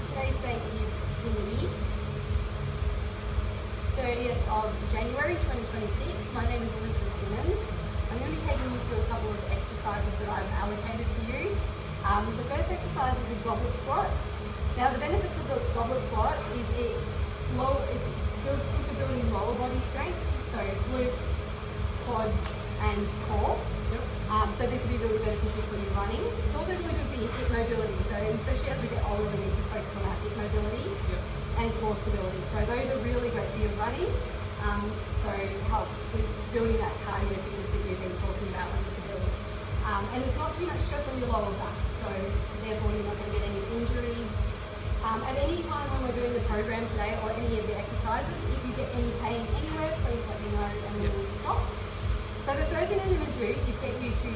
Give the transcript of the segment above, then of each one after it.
Today's date is the 30th of January 2026. My name is Elizabeth Simmons. I'm going to be taking you through a couple of exercises that I've allocated for you. The first exercise is a goblet squat. Now the benefits of the goblet squat is it's good for building lower body strength, so glutes, quads and core. So this will be really beneficial for your running. It's also really good for your hip mobility, so especially as we get older we need to focus on our hip mobility and core stability. So those are really great for your running, so help with building that cardio fitness that you've been talking about wanting to build. And it's not too much stress on your lower back, so therefore you're not going to get any injuries. At any time when we're doing the program today or any of the exercises, if you get any pain anywhere, please let me know and we will stop. So the first thing I'm going to do is get you to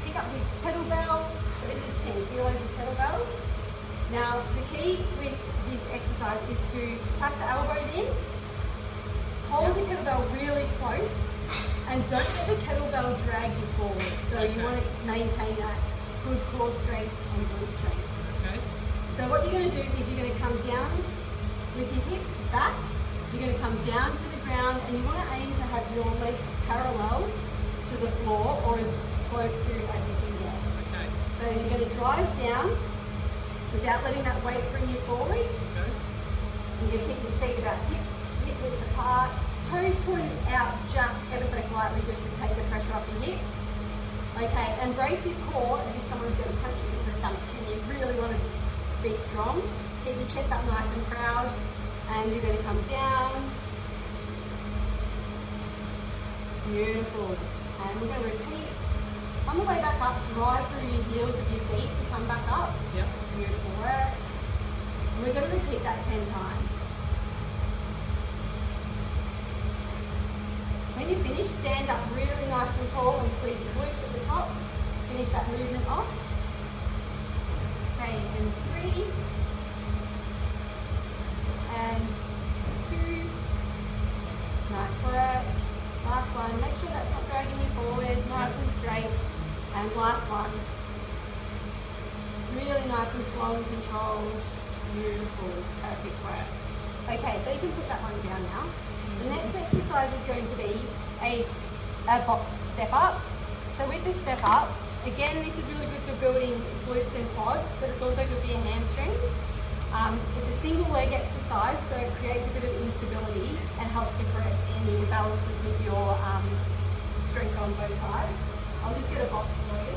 pick up the kettlebell. So this is 10 kilos of kettlebell. Now the key with this exercise is to tuck the elbows in, hold the kettlebell really close, and don't let the kettlebell drag you forward. So you want to maintain that good core strength and glute strength. Okay. So what you're going to do is you're going to come down with your hips back, you're going to come down to the ground, and you want to aim to have your legs parallel to the floor or as close to as you can get. Okay. So you're going to drive down without letting that weight bring you forward. Okay. You're going to keep your feet about hip width apart, toes pointed out just ever so slightly just to take the pressure off your hips. Okay, and brace your core as if someone's going to punch you in the stomach and you really want to be strong. Keep your chest up nice and proud, and you're going to come down. Beautiful. And we're going to repeat. On the way back up, drive through your heels of your feet to come back up. Yep. Beautiful work. And we're going to repeat that 10 times. When you finish, stand up really nice and tall and squeeze your glutes at the top. Finish that movement off. Okay, and 3, and 2. Nice work. Last one. Make sure that's not dragging you forward. Nice and straight. And last one. Really nice and slow and controlled. Beautiful. Perfect work. Okay, so you can put that one down now. The next exercise is going to be a box step up. So with the step up, again, this is really good for building glutes and quads, but it's also good for your hamstrings. It's a single leg exercise, so it creates a bit of instability and helps to correct any imbalances with your strength on both sides. I'll just get a box for you.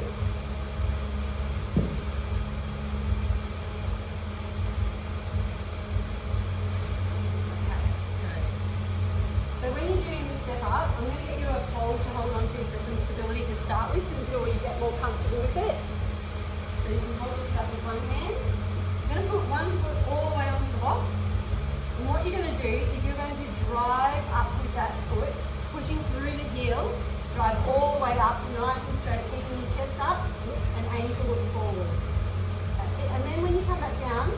So when you're doing the step up, I'm going to get you a pole to hold on to for some stability to start with until you get more comfortable with it. So you can hold this up with one hand. You're going to put one foot all the way onto the box. And what you're going to do is you're going to drive up with that foot, pushing through the heel, drive all the way up, nice and straight, keeping your chest up, and aim to look forwards. That's it. And then when you come back down,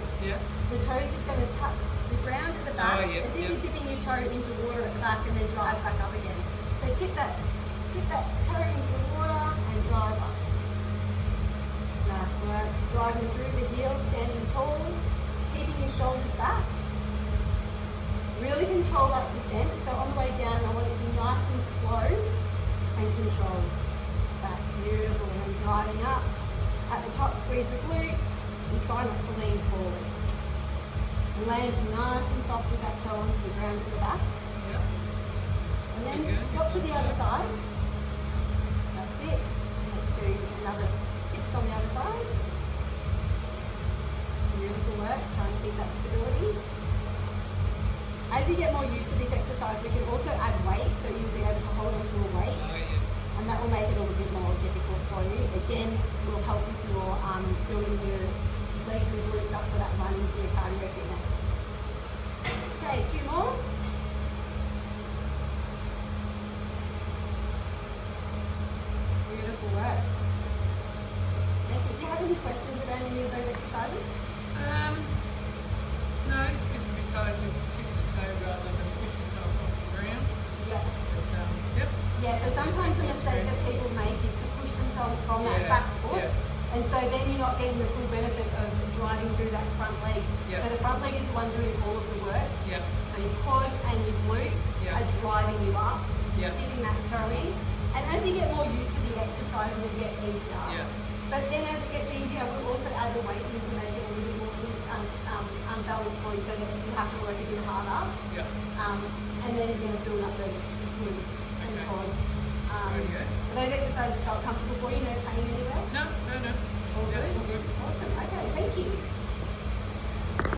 the toe's just going to touch the ground at the back, as if you're dipping your toe into water at the back and then drive back up again. So dip that toe into the water and drive up. Nice work. Driving through the heel, standing tall, keeping your shoulders back. Really control that descent. So on the way down, I want it to be nice and slow and controlled. That's beautiful. And then driving up. At the top, squeeze the glutes and try not to lean forward. And land nice and soft with that toe onto the ground at the back. And then swap to the other side. That's it. Let's do another 6 on the other side. Beautiful work. Try and keep that stability. As you get more used to this exercise, we can also add weight, so you'll be able to hold onto a weight. And that will make it a little bit more difficult for you. Again, it will help with your building your legs and glutes up for that running for your cardio fitness. Okay, 2 more. Beautiful work. Thank you. Do you have any questions around any of those exercises? No, it's just to be kind of just tipping the toe rather than push yourself off the ground. Yeah. But, Yeah, so sometimes the mistake that people make is to push themselves from that back foot And so then you're not getting the full benefit of driving through that front leg. Yeah. So the front leg is the one doing all of the work. Yeah. So your quad and your glute Yeah. are driving you up, Yeah. dipping that toe in. And as you get more used to the exercise, it will get easier. Yeah. But then as it gets easier, we'll also add the weight in to make it a little more unbalanced for you so that you have to work a bit harder. Yeah. And then you're going to build up those glutes and Okay. quads. Rightio. Those exercises felt comfortable for you? No pain anywhere? No. All Yeah, good? all good. Awesome. Okay, thank you.